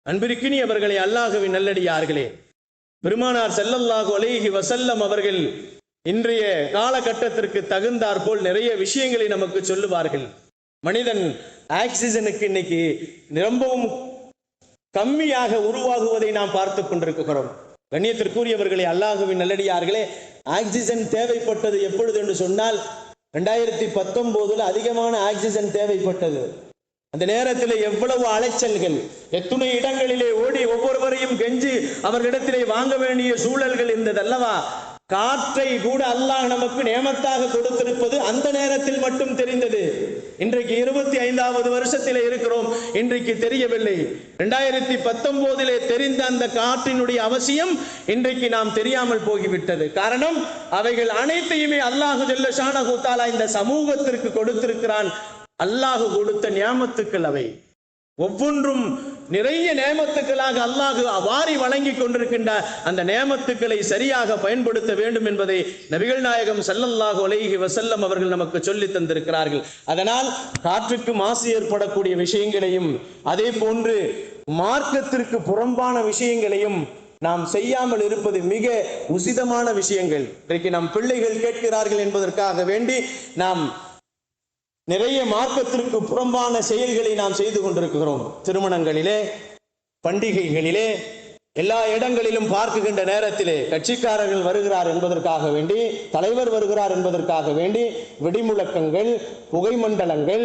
அன்பிற்கினியவர்களே, அல்லாஹுவின் நல்லடியார்களே, பெருமானார் ஸல்லல்லாஹு அலைஹி வஸல்லம் அவர்கள் இன்றைய காலகட்டத்திற்கு தகுந்தாற் போல் நிறைய விஷயங்களை நமக்கு சொல்லுவார்கள். மனிதன் ஆக்சிஜனுக்கு இன்னைக்கு ரொம்பவும் கம்மியாக உருவாகுவதை நாம் பார்த்து கொண்டிருக்கிறோம். கண்ணியத்திற்குரியவர்களே, அல்லாஹுவின் நல்லடியார்களே, ஆக்சிஜன் தேவைப்பட்டது எப்பொழுது என்று சொன்னால் 2019 அதிகமான ஆக்சிஜன் தேவைப்பட்டது. அந்த நேரத்தில் எவ்வளவு அலைச்சல்கள், எத்துணை இடங்களிலே ஓடி ஒவ்வொருவரையும் கெஞ்சி அவர்களிடத்திலே வாங்க வேண்டிய சூழல்கள் இருந்ததல்லவா. காற்றை கூட அல்லாஹ் நமக்கு நேமத்தாக கொடுத்திருப்பது அந்த நேரத்தில் மட்டும் தெரிந்தது. இன்றைக்கு 25வது வருஷத்திலே இருக்கிறோம், இன்றைக்கு தெரியவில்லை. 2019 தெரிந்த அந்த காற்றினுடைய அவசியம் இன்றைக்கு நாம் தெரியாமல் போய்விட்டது. காரணம், அவைகள் அனைத்தையுமே அல்லாஹு ஜல்ல ஷானஹு தஆலா இந்த சமூகத்திற்கு கொடுத்திருக்கிறான். அல்லாஹு கொடுத்த நியாமத்துக்கள் அவை ஒவ்வொன்றும் நிறைய நேமத்துக்களாக அல்லாஹு வாரி வழங்கி கொண்டிருக்கின்ற அந்த நேமத்துக்களை சரியாக பயன்படுத்த வேண்டும் என்பதை நபிகள் நாயகம் ஸல்லல்லாஹு அலைஹி வஸல்லம் அவர்கள் நமக்கு சொல்லி தந்திருக்கிறார்கள். அதனால் காற்றுக்கு மாசு ஏற்படக்கூடிய விஷயங்களையும் அதே போன்று மார்க்கத்திற்கு புறம்பான விஷயங்களையும் நாம் செய்யாமல் இருப்பது மிக உசிதமான விஷயங்கள். இன்றைக்கு நம் பிள்ளைகள் கேட்கிறார்கள் என்பதற்காக வேண்டி நாம் நிறைய மார்க்கத்திற்கு புறம்பான செயல்களை நாம் செய்து கொண்டிருக்கிறோம். திருமணங்களிலே, பண்டிகைகளிலே, எல்லா இடங்களிலும் பார்க்குகின்ற நேரத்திலே கட்சிக்காரர்கள் வருகிறார் என்பதற்காக வேண்டி, தலைவர் வருகிறார் என்பதற்காக வேண்டி வெடிமுழக்கங்கள், புகை மண்டலங்கள்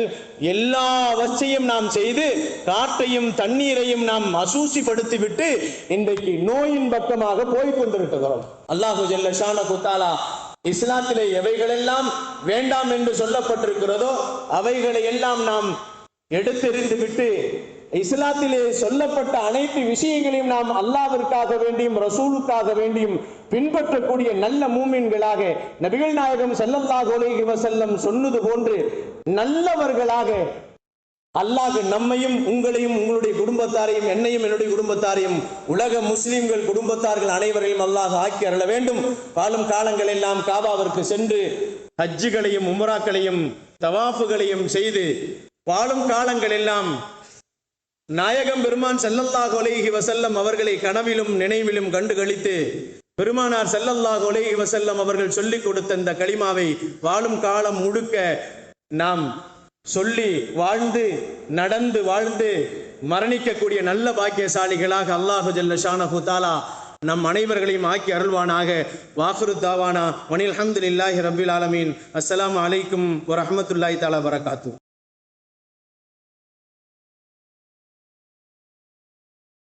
எல்லாவற்றையும் நாம் செய்து காற்றையும் தண்ணீரையும் நாம் அசூசிப்படுத்திவிட்டு இன்றைக்கு நோயின் பக்கமாக போய் கொண்டிருக்கிறோம். அல்லாஹு ஜல்ல ஷானஹு தஆலா இஸ்லாத்திலே எவைகளெல்லாம் வேண்டாம் என்று சொல்லப்பட்டிருக்கிறதோ அவைகளை எல்லாம் நாம் எடுத்தெறிந்து விட்டு இஸ்லாத்திலே சொல்லப்பட்ட அனைத்து விஷயங்களையும் நாம் அல்லாஹ்விற்காக வேண்டியும் ரசூலுக்காக வேண்டியும் பின்பற்றக்கூடிய நல்ல மூமின்களாக நபிகள் நாயகம் ஸல்லல்லாஹு அலைஹி வஸல்லம் சொன்னது போன்று நல்லவர்களாக அல்லாஹ் நம்மையும் உங்களையும் உங்களுடைய குடும்பத்தாரையும் என்னையும் என்னுடைய குடும்பத்தாரையும் உலக முஸ்லிம்கள் குடும்பத்தார்கள் அனைவரையும் அல்லாஹ் ஆக்கி அருள வேண்டும். வாழும் காலங்கள் எல்லாம் காபாவிற்கு சென்று ஹஜ்ஜுகளையும் உம்ராக்களையும் தவாஃபுகளையும் செய்து வாழும் காலங்கள் எல்லாம் நாயகம் பெருமான் ஸல்லல்லாஹு அலைஹி வஸல்லம் அவர்களை கனவிலும் நினைவிலும் கண்டு களித்து பெருமானார் ஸல்லல்லாஹு அலைஹி வஸல்லம் அவர்கள் சொல்லிக் கொடுத்த இந்த கலிமாவை வாழும் காலம் முழுக்க நாம் சொல்லி வாழ்ந்து நடந்து வாழ்ந்து மரணிக்கக்கூடிய நல்ல பாக்கியசாலிகளாக அல்லாஹு ஜல்ல ஷானஹு தஆலா நம் அனைவர்களையும் ஆக்கி அருள்வானாக. வாஹிரு தாவானா வனில் ஹம்துலில்லாஹி ரப்பில் ஆலமீன். அஸ்ஸலாமு அலைக்கும் வரஹ்மத்துல்லாஹி தஆலா பரகாத்துஹு.